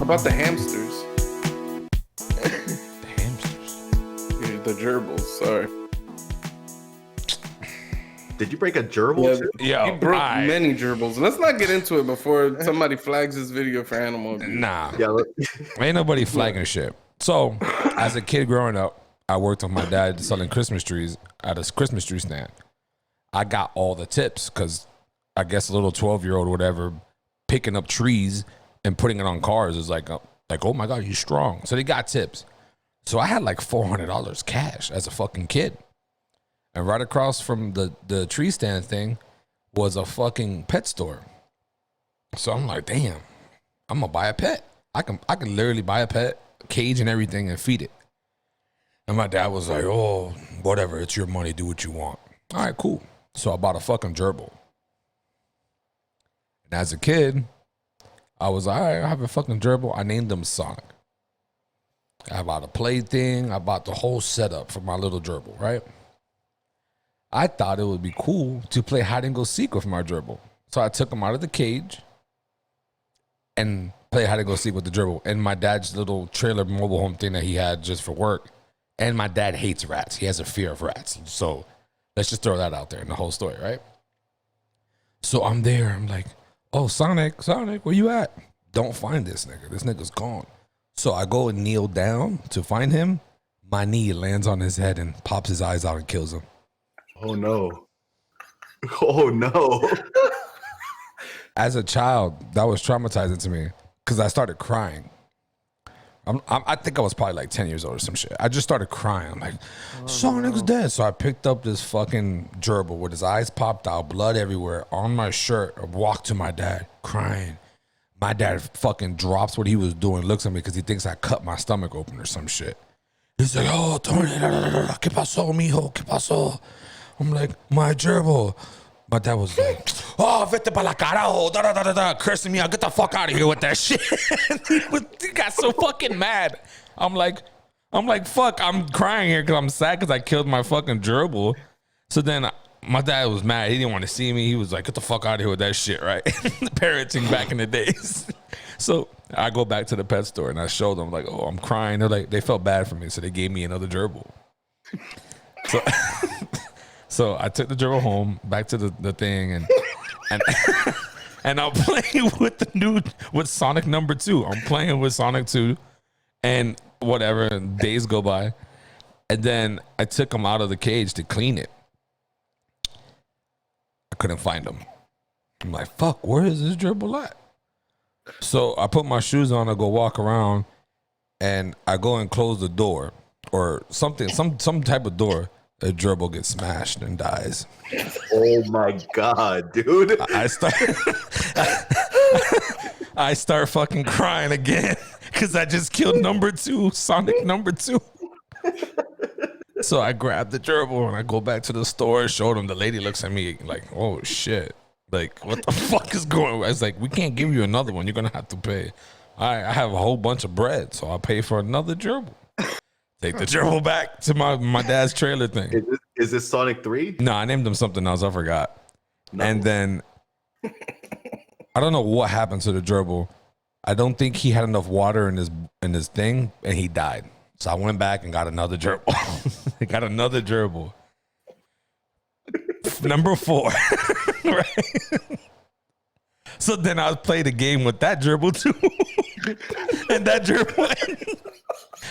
about the hamsters? The hamsters. Yeah, the gerbils. Sorry. Did you break a gerbil too? Yo, He broke many gerbils. Let's not get into it before somebody flags this video for animal abuse. Nah. Yeah. Ain't nobody flagging shit. So, as a kid growing up, I worked with my dad selling Christmas trees at a Christmas tree stand. I got all the tips because I guess a little 12-year-old or whatever picking up trees and putting it on cars is like, oh my God, he's strong. So they got tips. So I had like $400 cash as a fucking kid. And right across from the tree stand thing was a fucking pet store. So I'm like, damn, I'm gonna buy a pet. I can literally buy a pet, cage and everything, and feed it. And my dad was like, oh, whatever, it's your money, do what you want. All right, cool. So I bought a fucking gerbil. And as a kid, I was like, all right, I have a fucking gerbil. I named him Sonic. I bought a play thing. I bought the whole setup for my little gerbil, right? I thought it would be cool to play hide and go seek with my gerbil. So I took him out of the cage and play hide and go seek with the gerbil. And my dad's little trailer mobile home thing that he had just for work. And my dad hates rats. He has a fear of rats. So let's just throw that out there in the whole story, right? So I'm there. I'm like, oh, Sonic, where you at? Don't find this nigga. This nigga's gone. So I go and kneel down to find him. My knee lands on his head and pops his eyes out and kills him. Oh no. Oh no. As a child, that was traumatizing to me because I started crying. I think I was probably like 10 years old or some shit. I just started crying. I'm like, Sonic's dead. So I picked up this fucking gerbil with his eyes popped out, blood everywhere, on my shirt. I walked to my dad crying. My dad fucking drops what he was doing, looks at me because he thinks I cut my stomach open or some shit. He's like, oh, Tony, ¿qué pasó, mijo? ¿Qué pasó? I'm like, my gerbil. My dad was like, oh, vete pa la carajo, cursing me out, get the fuck out of here with that shit. He got so fucking mad. I'm like, fuck, I'm crying here because I'm sad because I killed my fucking gerbil. So then my dad was mad. He didn't want to see me. He was like, get the fuck out of here with that shit, right? Parenting back in the days. So I go back to the pet store and I showed them, like, oh, I'm crying. They're like, they felt bad for me, so they gave me another gerbil. So, so I took the gerbil home, back to the thing, and and I'm playing with Sonic number 2. I'm playing with Sonic 2, and whatever, and days go by, and then I took him out of the cage to clean it. I couldn't find him. I'm like, fuck, where is this gerbil at? So I put my shoes on, I go walk around, and I go and close the door or something, some type of door. A gerbil gets smashed and dies. Oh my God, dude. I start fucking crying again because I just killed number 2, Sonic number 2. So I grabbed the gerbil and I go back to the store, showed him. The lady looks at me like, oh shit. Like, what the fuck is going on? I was like, we can't give you another one. You're going to have to pay. I have a whole bunch of bread, so I'll pay for another gerbil. Take the gerbil back to my dad's trailer thing. Is this Sonic 3? No, I named him something else. I forgot. No. And then I don't know what happened to the gerbil. I don't think he had enough water in his thing, and he died. So I went back and got another gerbil. I got another gerbil. Number 4. Right? So then I played a game with that gerbil too. And that gerbil,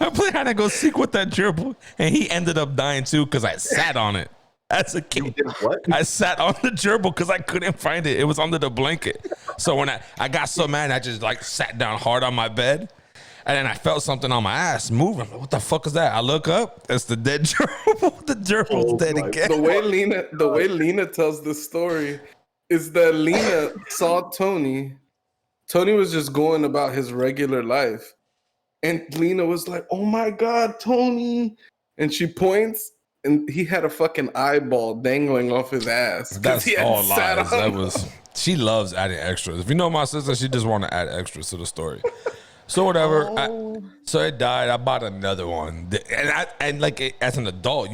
I played hide and go seek with that gerbil, and he ended up dying too because I sat on it as a kid. What? I sat on the gerbil because I couldn't find it. It was under the blanket. So when I got so mad, I just like sat down hard on my bed, and then I felt something on my ass moving. What the fuck is that? I look up. It's the dead gerbil. The gerbil's dead again. The way Lena tells this story is that Lena saw Tony. Tony was just going about his regular life. And Lena was like, oh my God, Tony. And she points, and he had a fucking eyeball dangling off his ass. That's all lies. She loves adding extras. If you know my sister, she just want to add extras to the story. So whatever. So it died. I bought another one. And like as an adult,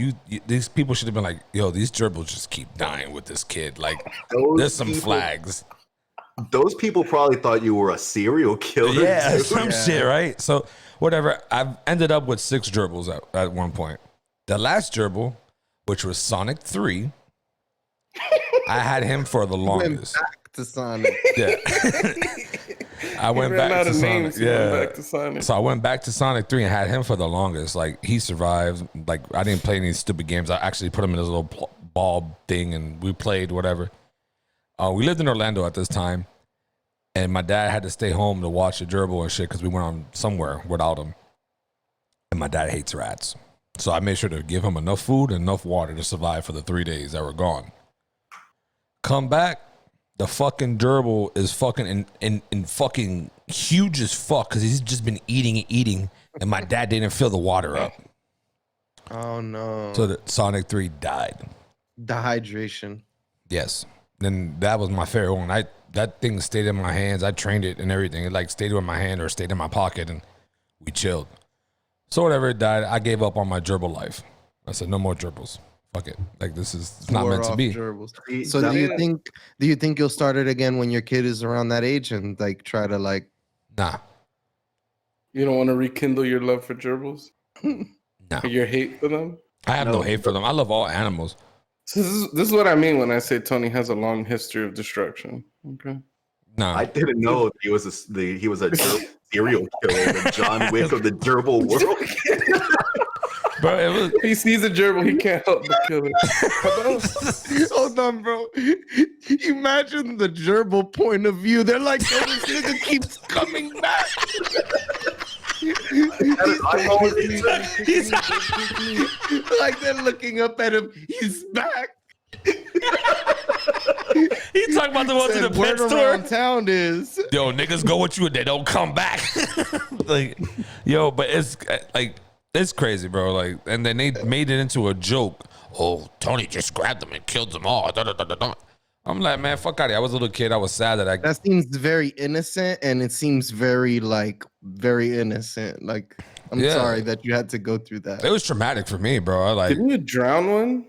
these people should have been like, yo, these gerbils just keep dying with this kid. Like, there's some flags. Those people probably thought you were a serial killer. Yeah, dude. some shit, right? So whatever. I've ended up with 6 gerbils at one point. The last gerbil, which was Sonic 3, I had him for the longest. Back to Sonic. Yeah. I went ran back out to of Sonic. names, he Yeah. went back to Sonic. So I went back to Sonic 3 and had him for the longest. Like, he survived. Like, I didn't play any stupid games. I actually put him in this little ball thing and we played whatever. We lived in Orlando at this time. And my dad had to stay home to watch the gerbil and shit because we went on somewhere without him. And my dad hates rats. So I made sure to give him enough food and enough water to survive for the 3 days that were gone. Come back, the fucking gerbil is fucking in fucking huge as fuck because he's just been eating and eating. And my dad didn't fill the water up. Oh no. So the Sonic 3 died. Dehydration. Yes. Then that was my favorite one. That thing stayed in my hands. I trained it and everything. It like stayed in my hand or stayed in my pocket and we chilled. So whatever, it died. I gave up on my gerbil life. I said, no more gerbils. Fuck it. Like this is it's not Wore meant to off be. gerbils. See, So that- do you think you'll start it again when your kid is around that age and like try to like Nah. You don't want to rekindle your love for gerbils? No. Or your hate for them? I have no hate for them. I love all animals. So this is what I mean when I say Tony has a long history of destruction. Okay. Nah. I didn't know he was a gerbil serial killer, the John Wick of the gerbil world. Bro, it was He sees a gerbil, he can't help but kill it. Hold on, bro. Imagine the gerbil point of view. They're like, oh, this nigga keeps coming back. Like they're looking up at him. He's back. he talking about the ones in the Said, word pet store. around town is Yo, niggas go with you and they don't come back. Like, yo, but it's like it's crazy, bro. Like, and then they made it into a joke. Oh, Tony just grabbed them and killed them all. Da, da, da, da, da. I'm like, man, fuck out of here. I was a little kid. I was sad that that seems very innocent, and it seems very very innocent. Like, I'm Yeah. sorry that you had to go through that. it was traumatic for me, bro. I like, Didn't you drown one?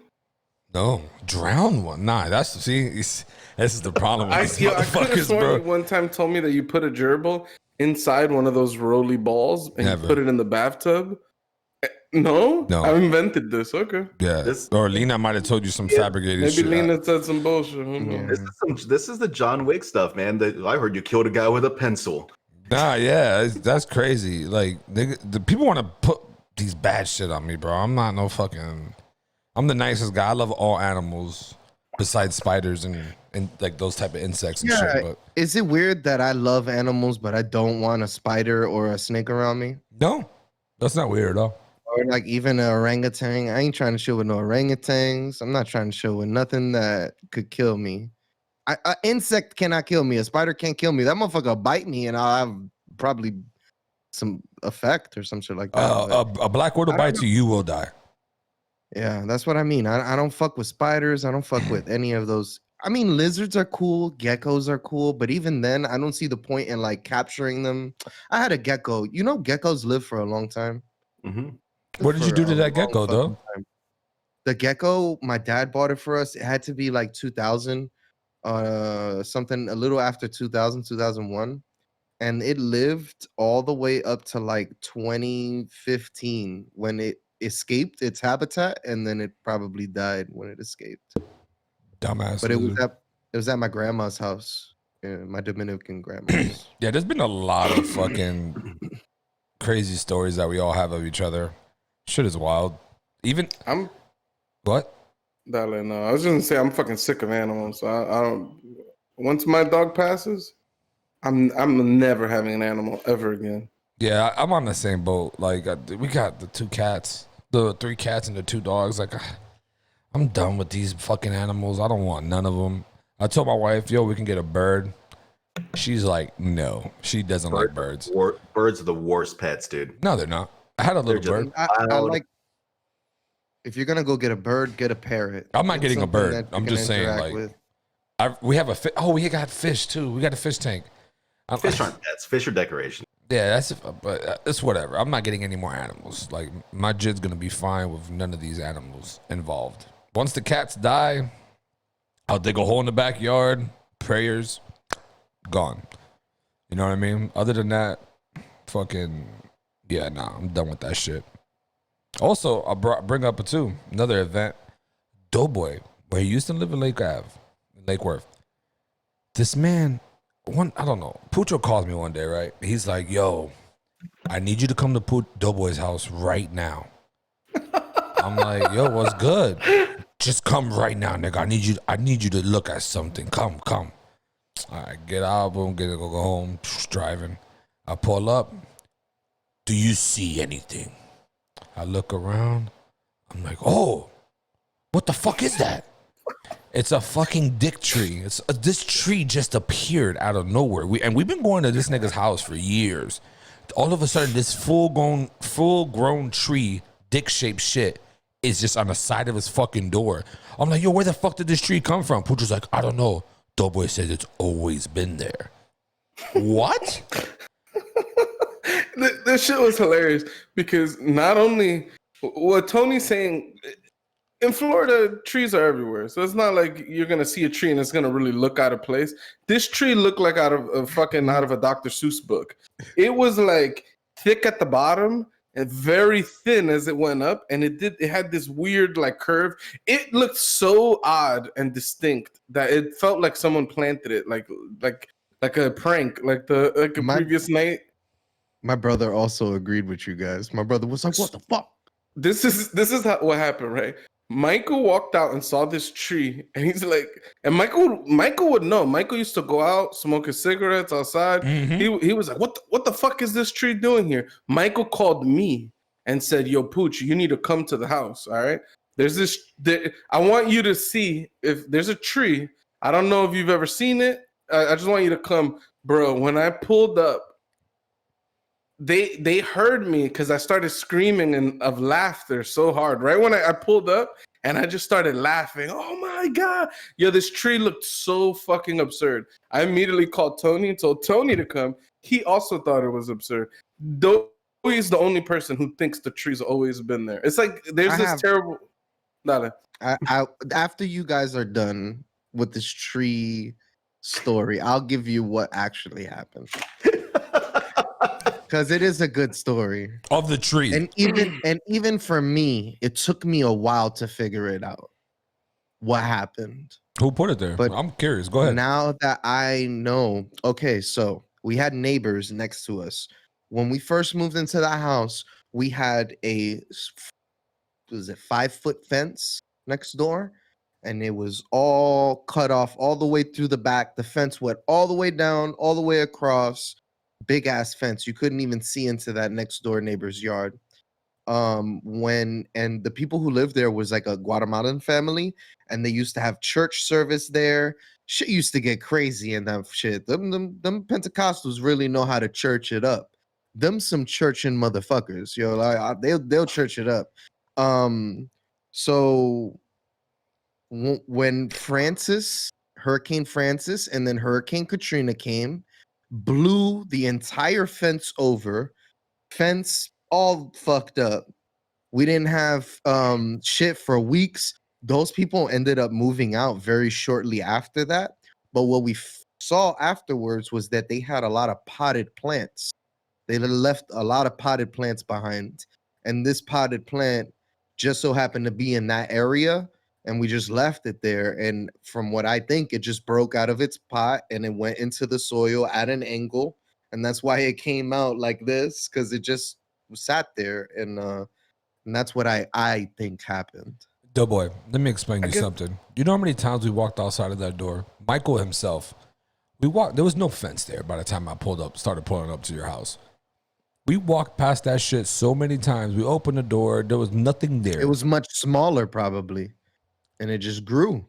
no, drown one. Nah, this is the problem with these I could have motherfuckers, sworn you bro. one time told me that you put a gerbil inside one of those roly balls and Never. you put it in the bathtub. No? No. I invented this. Okay. Yeah, This- or Lena might have told you some fabricated Maybe shit. Lena said some bullshit. Who knows? This is the John Wick stuff, man. I heard you killed a guy with a pencil. Nah, yeah, that's crazy. Like, the people want to put these bad shit on me, bro. I'm not no fucking. I'm the nicest guy. I love all animals besides spiders and like those type of insects and Yeah. shit. But Is it weird that I love animals, but I don't want a spider or a snake around me? no, that's not weird at all. Or like even an orangutan. I ain't trying to show with no orangutans. I'm not trying to show with nothing that could kill me. An insect cannot kill me. A spider can't kill me. That motherfucker bite me and I'll have probably some effect or some shit like that. but- A black widow I don't bites you, you will die. yeah, that's what I mean. I don't fuck with spiders. I don't fuck with any of those. I mean, lizards are cool. Geckos are cool. But even then, I don't see the point in like capturing them. I had a gecko. You know, geckos live for a long time. Mm-hmm. What did you For do to a that long gecko, though? fucking time. The gecko, my dad bought it for us. It had to be like 2000, something a little after 2000, 2001. And it lived all the way up to like 2015 when it escaped its habitat, and then it probably died when it escaped. Dumbass. But it lizard. was at my grandma's house, my Dominican grandma's. Yeah, there's been a lot of fucking crazy stories that we all have of each other. Shit is wild. Even I'm what? darling. No, I was just gonna say I'm fucking sick of animals. So I don't. Once my dog passes, I'm never having an animal ever again. Yeah, I'm on the same boat. Like we got the 2 cats, the 3 cats and the 2 dogs. Like I'm done with these fucking animals. I don't want none of them. I told my wife, yo, we can get a bird. She's like, no, she doesn't like birds. Birds are the worst pets, dude. No, they're not. I had a little They're bird. just- I like. If you're gonna go get a bird, get a parrot. I'm not Get getting a something bird. that you I'm can just saying, interact like, with. we have a fish. Oh, we got fish too. We got a fish tank. Fish aren't pets. Fish are decoration. Yeah, but it's whatever. I'm not getting any more animals. Like my jid's gonna be fine with none of these animals involved. Once the cats die, I'll dig a hole in the backyard. Prayers. gone. You know what I mean? Other than that, fucking, yeah, nah, I'm done with that shit. Also, I bring up another event. Doughboy, where he used to live in Lake Worth. This man, I don't know. Pucho calls me one day, right? He's like, yo, I need you to come to Doughboy's house right now. I'm like, yo, what's good? Just come right now, nigga. I need you to look at something. Come. All right, get out, boom, go home, driving. I pull up. Do you see anything? I look around. I'm like, oh, what the fuck is that? It's a fucking dick tree. This tree just appeared out of nowhere. We've been going to this nigga's house for years. All of a sudden, this full grown tree, dick shaped shit, is just on the side of his fucking door. I'm like, yo, where the fuck did this tree come from? Pooch's like, I don't know. Doughboy says it's always been there. What? This shit was hilarious because not only what Tony's saying, in Florida, trees are everywhere. So it's not like you're gonna see a tree and it's gonna really look out of place. This tree looked like out of a Dr. Seuss book. It was like thick at the bottom and very thin as it went up, and it had this weird like curve. It looked so odd and distinct that it felt like someone planted it, like a prank, like a previous night. My brother also agreed with you guys. My brother was like, "What the fuck?" This is what happened, right? Michael walked out and saw this tree, and he's like, and Michael would know. Michael used to go out, smoke his cigarettes outside. Mm-hmm. He was like, what the fuck is this tree doing here? Michael called me and said, yo, Pooch, you need to come to the house, all right? I want you to see if there's a tree. I don't know if you've ever seen it. I just want you to come. Bro, when I pulled up, they heard me because I started screaming of laughter so hard. Right when I pulled up and I just started laughing. Oh my God. Yo, this tree looked so fucking absurd. I immediately called Tony and told Tony to come. He also thought it was absurd. Though he's the only person who thinks the tree's always been there. It's like there's terrible. After you guys are done with this tree story, I'll give you what actually happened. Because it is a good story of the tree, and even for me, it took me a while to figure it out. What happened? Who put it there? But I'm curious. Go ahead. Now that I know, okay, so we had neighbors next to us. When we first moved into the house, we had a 5-foot fence next door, and it was all cut off all the way through the back. The fence went all the way down, all the way across. Big ass fence. You couldn't even see into that next door neighbor's yard. And the people who lived there was like a Guatemalan family, and they used to have church service there. Shit used to get crazy in that shit. Them Pentecostals really know how to church it up. Them some churching motherfuckers, yo. Like they'll church it up. So when Hurricane Francis and then Hurricane Katrina came, blew the entire fence over. Fence all fucked up. We didn't have shit for weeks. Those people ended up moving out very shortly after that. But what we saw afterwards was that they had a lot of potted plants. They left a lot of potted plants behind. And this potted plant just so happened to be in that area. And we just left it there. And from what I think, it just broke out of its pot and it went into the soil at an angle. And that's why it came out like this, because it just sat there. And that's what I think happened. Doughboy, let me explain you something. You know how many times we walked outside of that door? Michael himself. There was no fence there by the time I started pulling up to your house. We walked past that shit so many times. We opened the door. There was nothing there. It was much smaller probably. And it just grew.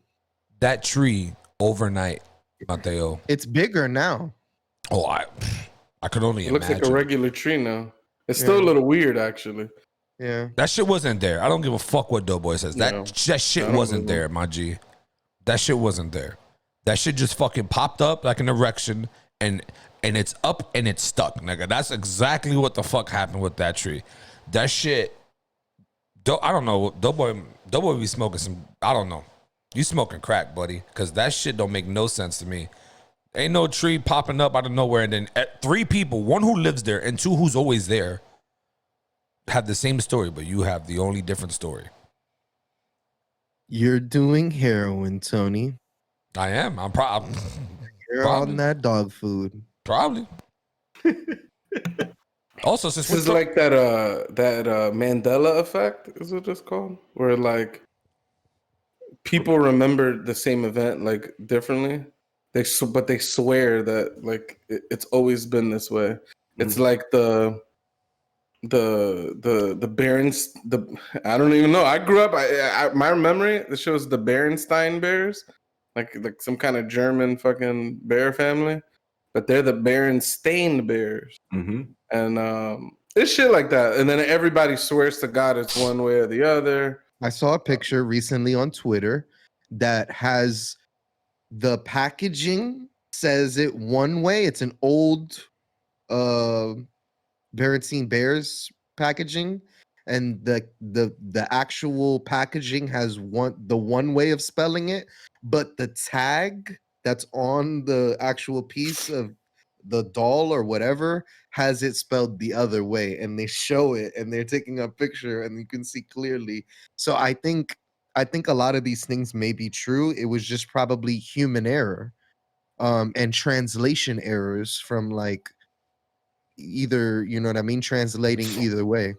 That tree overnight, Mateo. It's bigger now. Oh, I could only imagine. It looks like a regular tree now. It's still a little weird, actually. Yeah. That shit wasn't there. I don't give a fuck what Doughboy says. That shit wasn't there, my G. That shit wasn't there. That shit just fucking popped up like an erection and it's up and it's stuck, nigga. That's exactly what the fuck happened with that tree. That shit, I don't know. Doughboy be smoking some, I don't know. You smoking crack, buddy, because that shit don't make no sense to me. Ain't no tree popping up out of nowhere, and then 3 people, 1 who lives there and 2 who's always there, have the same story, but you have the only different story. You're doing heroin, Tony. I am. I'm probably. You're on that dog food. Probably. Also, since This is like that Mandela effect, is what it's called, where like people remember the same event like differently. But they swear that like it's always been this way. It's like the Barons. I don't even know. I grew up. My memory. This shows the Berenstain Bears, like some kind of German fucking bear family, but they're the Berenstain Bears. And it's shit like that. And then everybody swears to God it's one way or the other. I saw a picture recently on Twitter that has the packaging says it one way. It's an old Berenstain Bears packaging, and the actual packaging has the one way of spelling it, but the tag that's on the actual piece of the doll or whatever has it spelled the other way, and they show it and they're taking a picture and you can see clearly. So I think a lot of these things may be true. It was just probably human error and translation errors from like either, you know what I mean, translating either way.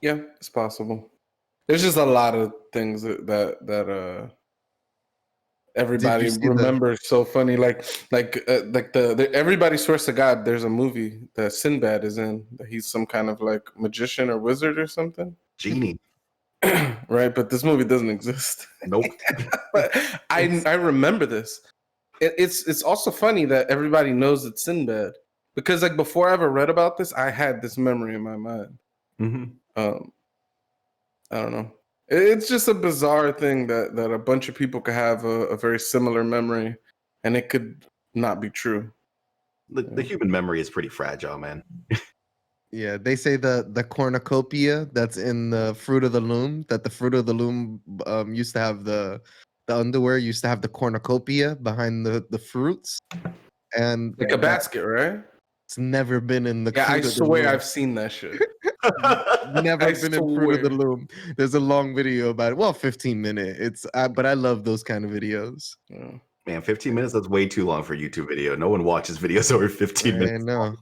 Yeah, it's possible. There's just a lot of things that everybody remembers so funny. Like the everybody swears to God there's a movie that Sinbad is in. That he's some kind of like magician or wizard or something. Genie. Right, but this movie doesn't exist. Nope. But I remember this. It's also funny that everybody knows it's Sinbad, because like before I ever read about this, I had this memory in my mind. I don't know. It's just a bizarre thing that a bunch of people could have a very similar memory, and it could not be true. The human memory is pretty fragile, man. Yeah, they say the cornucopia that's in the Fruit of the Loom, that the Fruit of the Loom used to have the underwear used to have the cornucopia behind the fruits, and Like a basket, right? it's never been in the. Yeah, I Fruit of the swear Loom. I've seen that shit. Never I been in Fruit of the Loom. There's a long video about it. Well, 15-minute. But I love those kind of videos. Yeah. Man, 15 minutes, that's way too long for a YouTube video. No one watches videos over 15 minutes. I know.